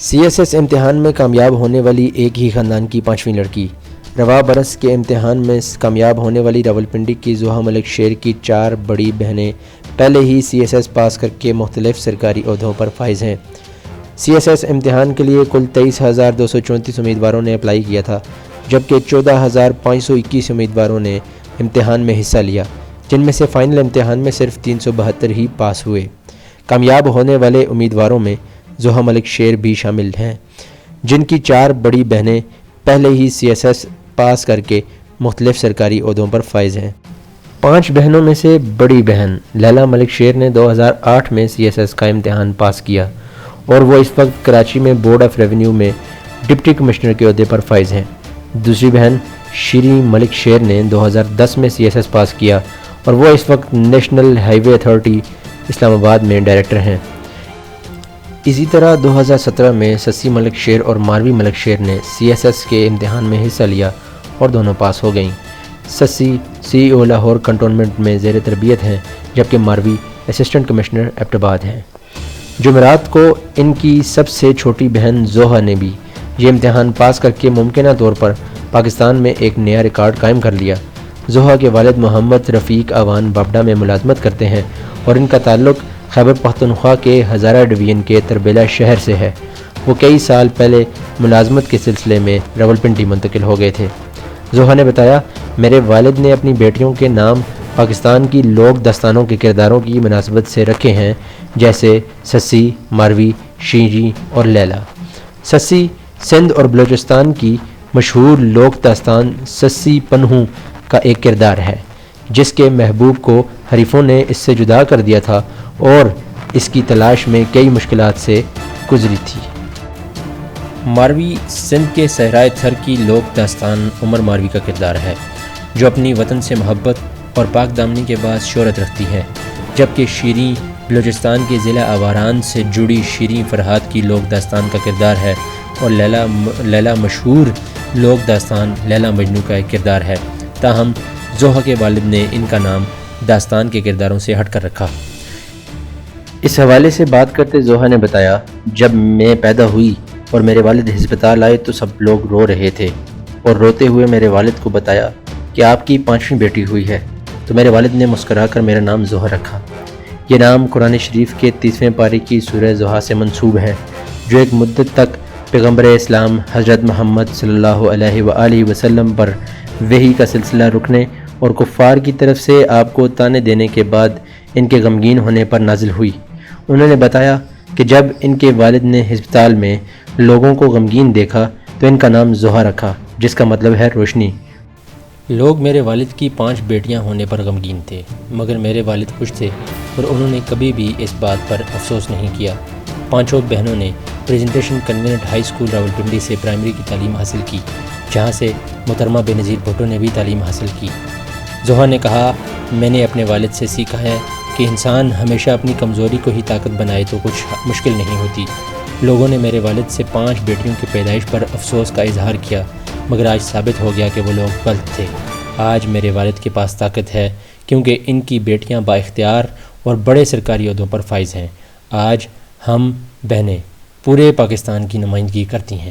CSS امتحان میں کامیاب ہونے والی ایک ہی خاندان کی پانچویں لڑکی۔ رواں برس کے امتحان میں کامیاب ہونے والی راولپنڈی کی زحا ملک شیر کی 4 بڑی بہنیں پہلے ہی CSS پاس کر کے مختلف سرکاری عہدوں پر فائز ہیں۔ CSS امتحان کے لیے کل 23,234 امیدواروں نے اپلائی کیا تھا، جبکہ 14,521 امیدواروں نے امتحان میں حصہ لیا، جن میں سے فائنل امتحان میں صرف 372 ہی پاس ہوئے۔ کامیاب ہونے والے امیدواروں میں زحا ملک شیر بھی شامل ہیں، جن کی 4 بڑی بہنیں پہلے ہی CSS پاس کر کے مختلف سرکاری عہدوں پر فائز ہیں۔ 5 بہنوں میں سے بڑی بہن لیلا ملک شیر نے 2008 میں CSS کا امتحان پاس کیا اور وہ اس وقت کراچی میں بورڈ آف ریونیو میں ڈپٹی کمشنر کے عہدے پر فائز ہیں۔ دوسری بہن شیری ملک شیر نے 2010 میں CSS پاس کیا اور وہ اس وقت نیشنل ہائی وے اتھارٹی اسلام آباد میں ڈائریکٹر ہیں۔ اسی طرح 2017 میں سسی ملک شیر اور ماروی ملک شیر نے CSS کے امتحان میں حصہ لیا اور دونوں پاس ہو گئیں۔ سسی CEO لاہور کنٹونمنٹ میں زیر تربیت ہیں، جبکہ ماروی اسسٹنٹ کمشنر ایبٹ آباد ہیں۔ جمعرات کو ان کی سب سے چھوٹی بہن زحا نے بھی یہ امتحان پاس کر کے ممکنہ طور پر پاکستان میں ایک نیا ریکارڈ قائم کر لیا۔ زحا کے والد محمد رفیق آوان بابڈا میں ملازمت کرتے ہیں اور ان کا تعلق خیبر پختونخوا کے ہزارہ ڈویژن کے تربیلا شہر سے ہے۔ وہ کئی سال پہلے ملازمت کے سلسلے میں راولپنڈی منتقل ہو گئے تھے۔ زحا نے بتایا، میرے والد نے اپنی بیٹیوں کے نام پاکستان کی لوک داستانوں کے کرداروں کی مناسبت سے رکھے ہیں، جیسے سسی، ماروی، شیری اور لیلا۔ سسی سندھ اور بلوچستان کی مشہور لوک داستان سسی پنہوں کا ایک کردار ہے، جس کے محبوب کو حریفوں نے اس سے جدا کر دیا تھا اور اس کی تلاش میں کئی مشکلات سے گزری تھی۔ ماروی سندھ کے صحرائے تھر کی لوک داستان عمر ماروی کا کردار ہے، جو اپنی وطن سے محبت اور پاک دامنی کے بعد شہرت رکھتی ہے، جبکہ شیریں بلوچستان کے ضلع آواران سے جڑی شیریں فرحات کی لوک داستان کا کردار ہے اور لیلا مشہور لوک داستان لیلا مجنوں کا ایک کردار ہے۔ تاہم زحا کے والد نے ان کا نام داستان کے کرداروں سے ہٹ کر رکھا۔ اس حوالے سے بات کرتے زحا نے بتایا، جب میں پیدا ہوئی اور میرے والد ہسپتال آئے تو سب لوگ رو رہے تھے اور روتے ہوئے میرے والد کو بتایا کہ آپ کی 5ویں بیٹی ہوئی ہے، تو میرے والد نے مسکرا کر میرا نام زحا رکھا۔ یہ نام قرآن شریف کے 30ویں پارے کی سورہ زحا سے منسوب ہے، جو ایک مدت تک پیغمبر اسلام حضرت محمد صلی اللہ علیہ وآلہ وسلم پر وحی کا سلسلہ رکنے اور کفار کی طرف سے آپ کو طعنے دینے کے بعد ان کے غمگین ہونے پر نازل ہوئی۔ انہوں نے بتایا کہ جب ان کے والد نے ہسپتال میں لوگوں کو غمگین دیکھا تو ان کا نام زحا رکھا، جس کا مطلب ہے روشنی۔ لوگ میرے والد کی 5 بیٹیاں ہونے پر غمگین تھے، مگر میرے والد خوش تھے اور انہوں نے کبھی بھی اس بات پر افسوس نہیں کیا۔ 5 بہنوں نے presentation convent high school Rawalpindi سے پرائمری کی تعلیم حاصل کی، جہاں سے محترمہ بے نظیر بھٹو نے بھی تعلیم حاصل کی۔ زحا نے کہا، میں نے اپنے والد سے سیکھا ہے کہ انسان ہمیشہ اپنی کمزوری کو ہی طاقت بنائے تو کچھ مشکل نہیں ہوتی۔ لوگوں نے میرے والد سے 5 بیٹیوں کی پیدائش پر افسوس کا اظہار کیا، مگر آج ثابت ہو گیا کہ وہ لوگ غلط تھے۔ آج میرے والد کے پاس طاقت ہے کیونکہ ان کی بیٹیاں با اختیار اور بڑے سرکاری عہدوں پر فائز ہیں۔ آج ہم بہنیں پورے پاکستان کی نمائندگی کرتی ہیں۔